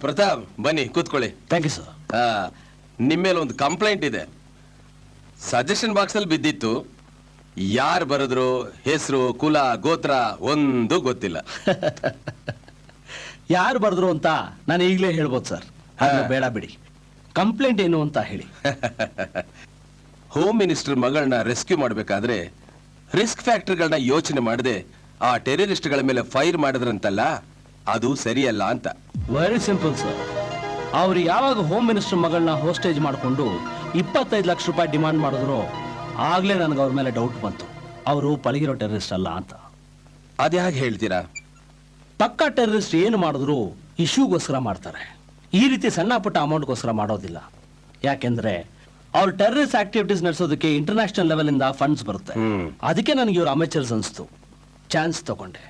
ಪ್ರತಾಪ್ ಬನ್ನಿ ಕೂತ್ಕೊಳ್ಳಿ. Thank you sir. ನಿಮ್ಮ ಮೇಲೆ ಒಂದು ಕಂಪ್ಲೇಂಟ್ ಇದೆ. ಸಜೆಷನ್ ಬಾಕ್ಸ್ ಅಲ್ಲಿ ಬಿದ್ದಿತ್ತು. ಯಾರು ಬರೆದ್ರು, ಹೆಸರು, ಕುಲ, ಗೋತ್ರ ಒಂದು ಗೊತ್ತಿಲ್ಲ. ಯಾರು ಬರೆದ್ರು ಅಂತ ನಾನು ಈಗಲೇ ಹೇಳ್ಬೋದು ಸರ್. ಬೇಡ ಬಿಡಿ, ಕಂಪ್ಲೇಂಟ್ ಏನು ಅಂತ ಹೇಳಿ. ಹೋಮ್ ಮಿನಿಸ್ಟರ್ ಮಗಳನ್ನ ರೆಸ್ಕ್ಯೂ ಮಾಡಬೇಕಾದ್ರೆ ರಿಸ್ಕ್ ಫ್ಯಾಕ್ಟರ್ಗಳನ್ನ ಯೋಚನೆ ಮಾಡದೆ ಆ ಟೆರರಿಸ್ಟ್ಗಳ ಮೇಲೆ ಫೈರ್ ಮಾಡಿದ್ರಂತಲ್ಲ, ಅದು ಸರಿಯಲ್ಲ ಅಂತ. Very simple sir. ಅವ್ರು ಯಾವಾಗ ಹೋಮ್ ಮಿನಿಸ್ಟರ್ ಮಗಳನ್ನ ಹೋಸ್ಟೇಜ್ ಮಾಡಿಕೊಂಡು 25 ಲಕ್ಷ ರೂಪಾಯಿ ಡಿಮಾಂಡ್ ಮಾಡಿದ್ರು, ಆಗ್ಲೇ ನನಗೆ ಅವ್ರ ಮೇಲೆ ಡೌಟ್ ಬಂತು, ಅವರು ಪಳಗಿರೋ ಟೆರರಿಸ್ಟ್ ಅಲ್ಲ ಅಂತ. ಅದ್ಯಾಕೆ ಹೇಳ್ತೀರಾ? ಪಕ್ಕಾ ಟೆರರಿಸ್ಟ್ ಏನು ಮಾಡಿದ್ರು ಇಶ್ಯೂಗೋಸ್ಕರ ಮಾಡ್ತಾರೆ. ಈ ರೀತಿ ಸಣ್ಣ ಪುಟ್ಟ ಅಮೌಂಟ್ಗೋಸ್ಕರ ಮಾಡೋದಿಲ್ಲ. ಯಾಕೆಂದ್ರೆ ಅವ್ರ ಟೆರರಿಸ್ಟ್ ಆಕ್ಟಿವಿಟೀಸ್ ನಡೆಸೋದಕ್ಕೆ ಇಂಟರ್ನ್ಯಾಷನಲ್ ಲೆವೆಲ್ ಇಂದ ಫಂಡ್ಸ್ ಬರುತ್ತೆ. ಅದಕ್ಕೆ ನನಗೆ ಇವ್ರು ಅಮೇಚರ್ಸ್ ಅನಿಸ್ತು. ಚಾನ್ಸ್ ತಗೊಂಡೆ.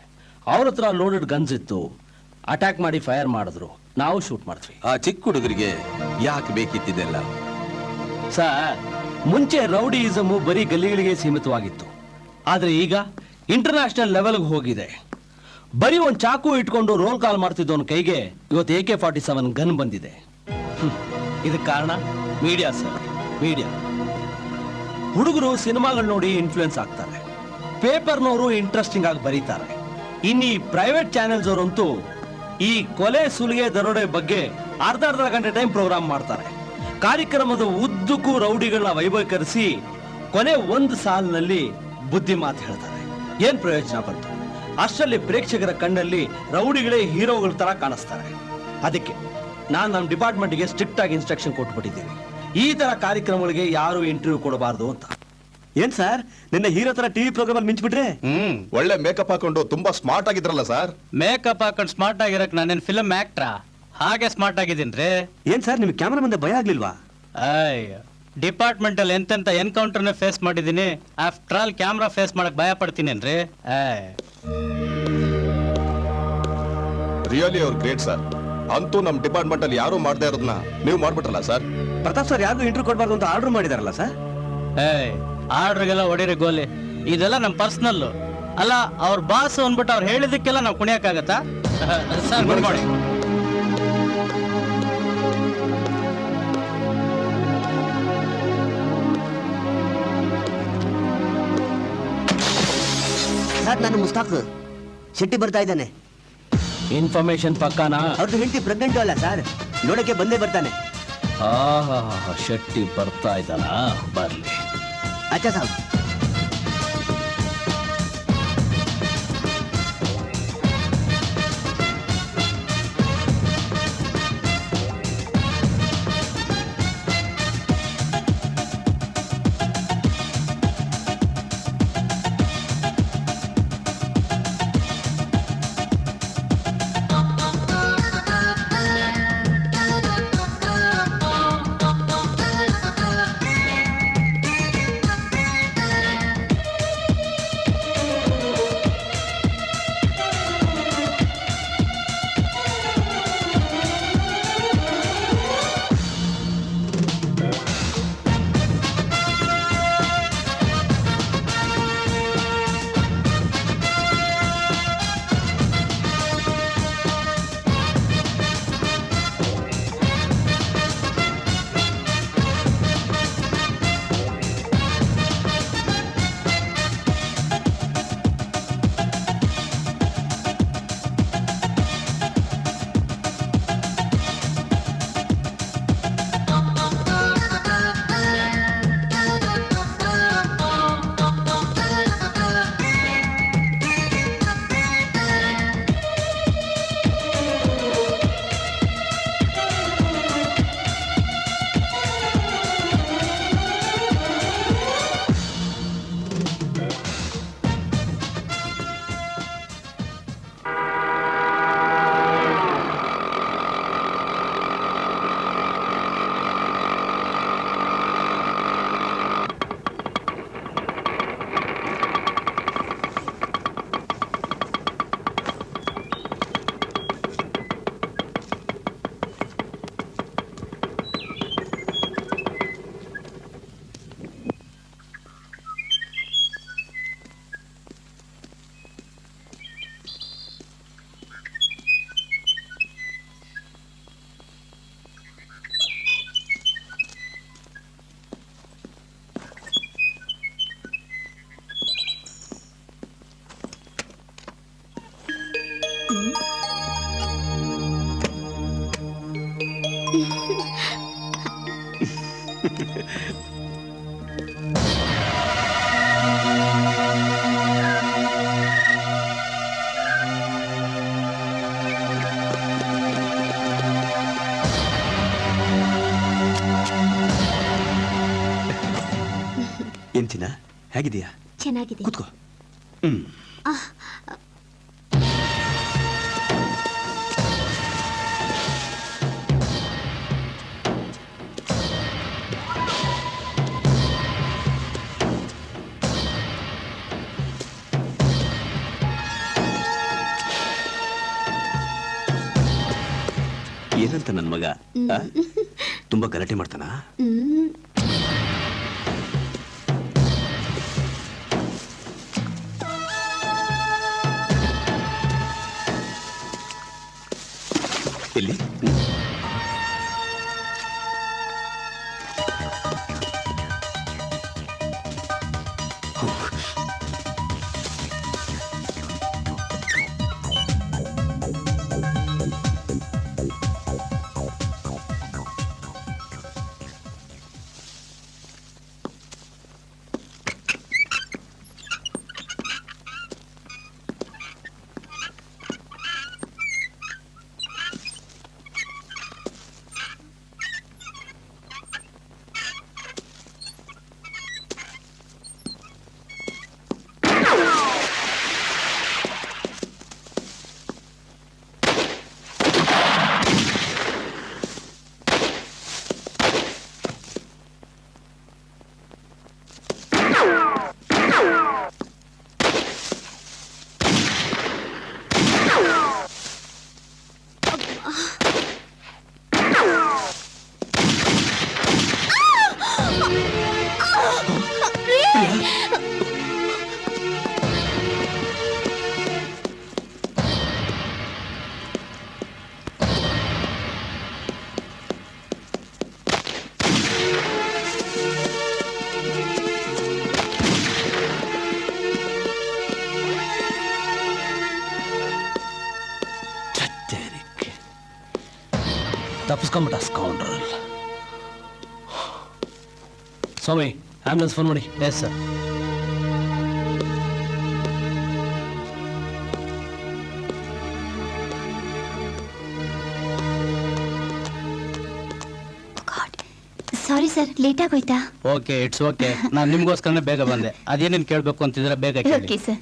ಅವ್ರ ಹತ್ರ ಲೋಡೆಡ್ ಗನ್ಸ್ ಇತ್ತು. ಅಟ್ಯಾಕ್ ಮಾಡಿ ಫೈರ್ ಮಾಡಿದ್ರು, ನಾವು ಶೂಟ್ ಮಾಡಿದ್ವಿ. ಆ ಚಿಕ್ಕ ಹುಡುಗರಿಗೆ ಯಾಕೆ ಬೇಕಿತ್ತಿದೆಲ್ಲ? ಸರ್, ಮುಂಚೆ ರೌಡಿಯಿಸಮು ಬರೀ ಗಲ್ಲಿಗಳಿಗೆ ಸೀಮಿತವಾಗಿತ್ತು. ಆದ್ರೆ ಈಗ ಇಂಟರ್ನ್ಯಾಷನಲ್ ಲೆವೆಲ್ಗೆ ಹೋಗಿದೆ. ಬರೀ ಒಂದು ಚಾಕು ಇಟ್ಕೊಂಡು ರೋಲ್ ಕಾಲ್ ಮಾಡ್ತಿದ್ದವನ ಕೈಗೆ ಇವತ್ತು AK-47 ಗನ್ ಬಂದಿದೆ. ಇದಕ್ಕೆ ಕಾರಣ ಮೀಡಿಯಾ ಸರ್, ಮೀಡಿಯಾ. ಹುಡುಗರು ಸಿನಿಮಾಗಳು ನೋಡಿ ಇನ್ಫ್ಲೂಯೆನ್ಸ್ ಆಗ್ತಾರೆ. ಪೇಪರ್ನವರು ಇಂಟ್ರೆಸ್ಟಿಂಗ್ ಆಗಿ ಬರೀತಾರೆ. ಇನ್ನು ಈ ಪ್ರೈವೇಟ್ ಚಾನೆಲ್ಸ್ ಅವರಂತೂ ಈ ಕೊಲೆ ಸುಲಿಗೆ ದರೋಡೆ ಬಗ್ಗೆ ಅರ್ಧ ಗಂಟೆ ಟೈಮ್ ಪ್ರೋಗ್ರಾಮ್ ಮಾಡ್ತಾರೆ. ಕಾರ್ಯಕ್ರಮದ ಉದ್ದಕ್ಕೂ ರೌಡಿಗಳನ್ನ ವೈಭವೀಕರಿಸಿ ಕೊನೆ ಒಂದು ಸಾಲಿನಲ್ಲಿ ಬುದ್ಧಿ ಮಾತು ಹೇಳ್ತಾರೆ. ಏನ್ ಪ್ರಯೋಜನ ಬಂತು? ಅಷ್ಟರಲ್ಲಿ ಪ್ರೇಕ್ಷಕರ ಕಣ್ಣಲ್ಲಿ ರೌಡಿಗಳೇ ಹೀರೋಗಳ ತರ ಕಾಣಿಸ್ತಾರೆ. ಅದಕ್ಕೆ ನಾನು ನಮ್ಮ ಡಿಪಾರ್ಟ್ಮೆಂಟ್ಗೆ ಸ್ಟ್ರಿಕ್ಟ್ ಆಗಿ ಇನ್ಸ್ಟ್ರಕ್ಷನ್ ಕೊಟ್ಬಿಟ್ಟಿದ್ದೀನಿ, ಈ ತರ ಕಾರ್ಯಕ್ರಮಗಳಿಗೆ ಯಾರು ಇಂಟರ್ವ್ಯೂ ಕೊಡಬಾರ್ದು ಅಂತ. ಏನ್ ಸರ್, ನಿನ್ನೆ ಹೀರೋ ತರ ಟಿವಿ ಪ್ರೋಗ್ರಾಮ್ ಅಲ್ಲಿ ಮಿಂಚ್ಬಿಟ್ರೆ? ಒಳ್ಳೆ ಮೇಕಪ್ ಹಾಕೊಂಡು ತುಂಬಾ ಸ್ಮಾರ್ಟ್ ಆಗಿದ್ರಲ್ಲ ಸರ್. ಮೇಕಪ್ ಹಾಕೊಂಡು ಸ್ಮಾರ್ಟ್ ಆಗಿರಕ್ ನಾನೇನ್ ಫಿಲ್ಮ್ ಆಕ್ಟ್ರಾ? ಹಾಗೆ ಸ್ಮಾರ್ಟ್ ಆಗಿದ್ದೀನ್ರಿ. ಏನ್ ಸರ್, ನಿಮ್ಗೆ ಕ್ಯಾಮ್ರಾ ಮುಂದೆ ಭಯ ಆಗ್ಲಿಲ್ವಾ? ಅಯ್ಯ, ಡಿಪಾರ್ಟ್ಮೆಂಟ್ ಅಲ್ಲಿ ಎಂತೆಂತ ಎನ್ಕೌಂಟರ್ನ ಫೇಸ್ ಮಾಡಿದೀನಿ. ಆಫ್ಟರ್ ಆಲ್ ಕ್ಯಾಮ್ರಾ ಫೇಸ್ ಮಾಡಕ್ ಭಯ ಪಡ್ತೀನೇನ್ರಿ? ರಿಯಲಿ ಅವ್ರು ಗ್ರೇಟ್ ಸರ್. ಅಂತೂ ನಮ್ ಡಿಪಾರ್ಟ್ಮೆಂಟ್ ಅಲ್ಲಿ ಯಾರು ಮಾಡದೇ ಇರೋದನ್ನ ನೀವು ಮಾಡ್ಬಿಟ್ರಲ್ಲ ಸರ್. ಪ್ರತಾಪ್ ಸರ್ ಯಾರಿಗೂ ಇಂಟರ್ವ್ಯೂ ಕೊಡಬಾರ್ದು ಅಂತ ಆರ್ಡರ್ ಮಾಡಿದಾರಲ್ಲ ಸರ್. ಆರ್ಡರ್ಗೆಲ್ಲ ಹೊಡಿರಿ ಗೋಲಿ. ಇದೆಲ್ಲ ನಮ್ ಪರ್ಸನಲ್ ಅಲ್ಲ. ಅವ್ರ ಬಾಸ್ ಅಂದ್ಬಿಟ್ಟು ಅವ್ರು ಹೇಳಿದಕ್ಕೆಲ್ಲ ನಾವು ಕುಣಿಯಕ್ಕಾಗತ್ತಾ? Sir good morning. ಸರ್, ನಾನು ಮುಸ್ತಾಕ್ ಶೆಟ್ಟಿ ಬರ್ತಾ ಇದ್ದಾನೆ. ಇನ್ಫಾರ್ಮೇಶನ್ ಪಕ್ಕಾನಾ? ಅವ್ರದ್ದು ಹೆಂಡತಿ ಪ್ರೆಗ್ನೆಂಟ್ ಅಲ್ಲ ಸರ್, ನೋಡಕ್ಕೆ ಬಂದೇ ಬರ್ತಾನೆ. ಶೆಟ್ಟಿ ಬರ್ತಾ ಇದ್ದಾನ, ಬರ್ಲಿ. ಅಚ್ಚಾ ಸಾಬ್. ಹೇಗಿದೀಯಾ? ಚೆನ್ನಾಗಿದೆ. ಕೂತ್ಕೋ. ಹ್ಮ್. ಏನಂತ ನನ್ ಮಗ ಆ? ತುಂಬಾ ಗಲಾಟೆ ಮಾಡ್ತಾನ? ಎಲ್ಲಿ? ತಪ್ಪಿಸ್ಕೊಂಬಿಟ್ಟ ಸ್ಕೌಂಡ್ರಲ್. ಸ್ವಾಮಿ, ಆಂಬುಲೆನ್ಸ್ ಫೋನ್ ಮಾಡಿ. Yes sir. Sorry sir, late ಆಗೋಯ್ತಾ? Okay, it's okay. ನಾನು ನಿಮ್ಗೋಸ್ಕರನೇ ಬೇಗ ಬಂದೆ. ಅದೇನೇನು ಕೇಳಬೇಕು ಅಂತಿದ್ರೆ ಬೇಗ ಕೇಳಿ. Okay sir.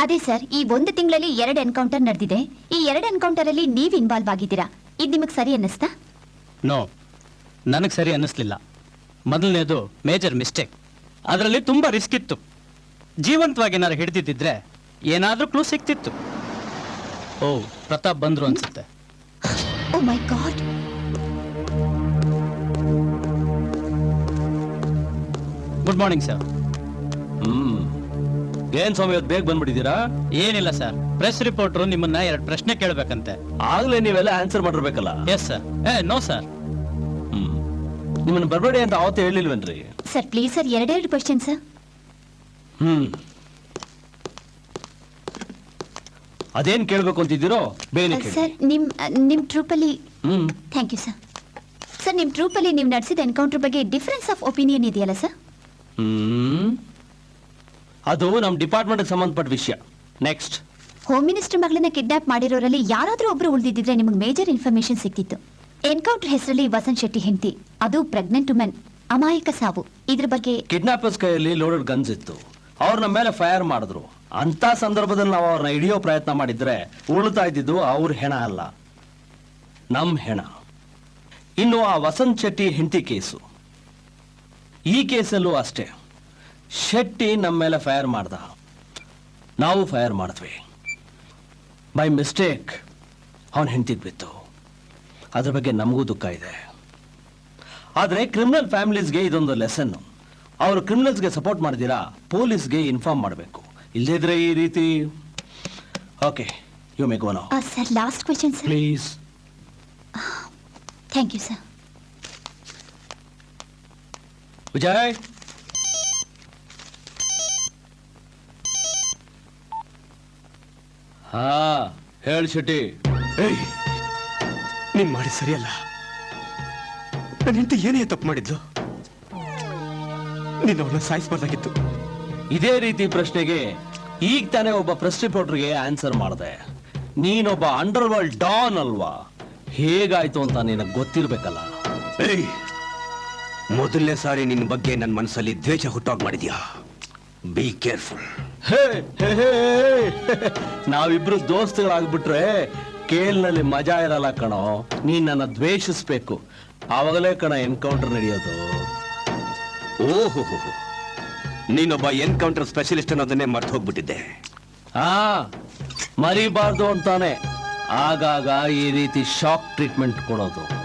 ಅದೇ ಸರ್, ಈ 1 ತಿಂಗಳಲ್ಲಿ 2 ಎನ್ಕೌಂಟರ್ ನಡೆದಿದೆ. ಈ 2 ಎನ್ಕೌಂಟರ್ ಅಲ್ಲಿ ನೀವು ಇನ್ವಾಲ್ವ್ ಆಗಿದ್ದೀರಾ. ಇದು ನಿಮಗೆ ಸರಿ ಅನ್ನಿಸ್ತಾ? ನೋ, ನನಗೆ ಸರಿ ಅನ್ನಿಸ್ಲಿಲ್ಲ. ಮೊದಲನೇದು ಮೇಜರ್ ಮಿಸ್ಟೇಕ್. ಅದರಲ್ಲಿ ತುಂಬಾ ರಿಸ್ಕ್ ಇತ್ತು. ಜೀವಂತವಾಗಿ ಏನಾರು ಹಿಡಿದಿದ್ದಿದ್ರೆ ಏನಾದ್ರೂ ಕ್ಲೂ ಸಿಕ್ತಿತ್ತು. ಓ, ಪ್ರತಾಪ್ ಬಂದ್ರು ಅನ್ಸುತ್ತೆ. ಓ ಮೈ ಗಾಡ್. Good morning sir. ಏನ್ ಸ್ವಾಮಿ, ಇವತ್ತು ಬೇಗ ಬಂದ್ಬಿಟ್ಟಿದ್ದೀರಾ? ಏನಿಲ್ಲ ಸರ್, ಪ್ರೆಸ್ ರಿಪೋರ್ಟರ್ ನಿಮ್ಮನ್ನ 2 ಪ್ರಶ್ನೆ ಕೇಳಬೇಕಂತೆ. ಆಗ್ಲೇ ನೀವೆಲ್ಲ ಆನ್ಸರ್ ಮಾಡಿರ್ಬೇಕಲ್ಲ. Yes sir. No sir. ನಿಮ್ಮನ್ನ ಬರ್ಬೇಡಿ ಅಂತ ಅವತ್ತು ಹೇಳಿಲ್ವೇನ್ರಿ? Sir please sir, 2 question sir. ಅದೇನ್ ಕೇಳ್ಬೇಕು ಅಂತಿದ್ದೀರೋ ಬೇಗ ಕೇಳಿ. ಸರ್, ನಿಮ್ ಟ್ರೂಪಲ್ಲಿ ಥ್ಯಾಂಕ್ ಯು ಸರ್. ಸರ್, ನಿಮ್ ಟ್ರೂಪಲ್ಲಿ ನೀವು ನಡೆಸಿದ ಎನ್ಕೌಂಟರ್ ಬಗ್ಗೆ ಡಿಫರೆನ್ಸ್ ಆಫ್ ಒಪಿನಿಯನ್ ಇದೆಯಲ್ಲ ಸರ್? ಅದು ನಮ್ಮ ಡಿಪಾರ್ಟ್ಮೆಂಟ್ ಸಂಬಂಧಪಟ್ಟ ವಿಷಯ. ನೆಕ್ಸ್ಟ್, ಹೋಮ್ ಮಿನಿಸ್ಟರ್ ಮಗಳನ್ನ ಕಿಡ್ನಾಪ್ ಮಾಡಿರೋರಲ್ಲಿ ಯಾರಾದ್ರೂ ಒಬ್ರು ಉಳಿದಿದ್ರೆ ನಿಮಗೆ ಮೇಜರ್ ಇನ್ಫಾರ್ಮೇಶನ್ ಸಿಕ್ತಿತ್ತು. ಎನ್ಕೌಂಟರ್ ಹೆಸರಲ್ಲಿ ವಸಂತ್ ಶೆಟ್ಟಿ ಹೆಂಡತಿ, ಅದು ಪ್ರೆಗ್ನೆಂಟ್ ವುಮೆನ್, ಅಮಾಯಕ ಸಾವು. ಇದ್ರ ಬಗ್ಗೆ ಕಿಡ್ನಾಪರ್ಸ್ ಕೈಯಲ್ಲಿ ಲೋಡೆಡ್ ಗನ್ಸ್ ಇತ್ತು. ಅವ್ರ ನಮ್ಮ ಮೇಲೆ ಫೈರ್ ಮಾಡಿದ್ರು. ಅಂತ ಸಂದರ್ಭದಲ್ಲಿ ನಾವು ಅವ್ರನ್ನ ಹಿಡಿಯೋ ಪ್ರಯತ್ನ ಮಾಡಿದ್ರೆ ಉಳಿತಾ ಇದ್ದಿದ್ದು ಅವ್ರ ಹೆಣ ಅಲ್ಲ, ನಮ್ ಹೆಣ. ಇನ್ನು ಆ ವಸಂತ್ ಶೆಟ್ಟಿ ಹೆಂಡತಿ ಕೇಸು, ಈ ಕೇಸಲ್ಲೂ ಅಷ್ಟೇ. ಶೆಟ್ಟಿ ನಮ್ಮ ಮೇಲೆ ಫೈರ್ ಮಾಡ್ದ, ನಾವು ಫೈರ್ ಮಾಡಿದ್ವಿ. ಬೈ ಮಿಸ್ಟೇಕ್ ಅವನ ಹೆಂಡತಿಗೆ ಬಿತ್ತು. ಅದ್ರ ಬಗ್ಗೆ ನಮಗೂ ದುಃಖ ಇದೆ. ಆದರೆ ಕ್ರಿಮಿನಲ್ ಫ್ಯಾಮಿಲೀಸ್ಗೆ ಇದೊಂದು ಲೆಸನ್. ಅವರು ಕ್ರಿಮಿನಲ್ಸ್ಗೆ ಸಪೋರ್ಟ್ ಮಾಡಿದಿರಾ, ಪೊಲೀಸ್ಗೆ ಇನ್ಫಾರ್ಮ್ ಮಾಡಬೇಕು. ಇಲ್ಲದಿದ್ರೆ ಈ ರೀತಿ. Okay, you may go now. Sir, last question sir. Please. Thank you sir. Vijay, ಹಾ ಹೇಳಿ ಶೆಟ್ಟಿ. ಏಯ್, ನೀನ್ ಮಾಡಿ ಸರಿಯಲ್ಲ. ನನ್ನ ಹೆಂಡತಿ ಏನೇ ತಪ್ಪು ಮಾಡಿದ್ಲು? ನೀನು ಅವಳನ್ನ ಸಾಯಿಸಬಾರ್ದಾಗಿತ್ತು. ಇದೇ ರೀತಿ ಪ್ರಶ್ನೆಗೆ ಈಗ ತಾನೇ ಒಬ್ಬ ಪ್ರೆಸ್ ರಿಪೋರ್ಟರ್ಗೆ ಆನ್ಸರ್ ಮಾಡಿದೆ. ನೀನೊಬ್ಬ ಅಂಡರ್ ವರ್ಲ್ಡ್ ಡಾನ್ ಅಲ್ವಾ? ಹೇಗಾಯ್ತು ಅಂತ ನಿನಗೆ ಗೊತ್ತಿರ್ಬೇಕಲ್ಲ. ಏಯ್, ಮೊದಲನೇ ಸಾರಿ ನಿನ್ನ ಬಗ್ಗೆ ನನ್ನ ಮನಸ್ಸಲ್ಲಿ ದ್ವೇಷ ಹುಟ್ಟಾಗ್ ಮಾಡಿದ್ಯಾ. Be careful. Hey hey, hey, hey. ನಾವಿಬ್ರು ದೋಸ್ತುಗಳಾಗ್ಬಿಟ್ರೆ ಕೇಲ್ನಲ್ಲಿ ಮಜಾ ಇರಲ್ಲ ಕಣೋ. ನೀನ್ ನನ್ನ ದ್ವೇಷಿಸ್ಬೇಕು, ಆವಾಗಲೇ ಕಣ ಎನ್ಕೌಂಟರ್ ನಡೆಯೋದು. ಓಹೋ, ನೀನೊಬ್ಬ ಎನ್ಕೌಂಟರ್ ಸ್ಪೆಷಲಿಸ್ಟ್ ಅನ್ನೋದನ್ನೇ ಮರ್ತು ಹೋಗ್ಬಿಟ್ಟಿದ್ದೆ. ಹಾ, ಮರಿಬಾರ್ದು ಅಂತಾನೆ ಆಗಾಗ ಈ ರೀತಿ ಶಾಕ್ ಟ್ರೀಟ್ಮೆಂಟ್ ಕೊಡೋದು.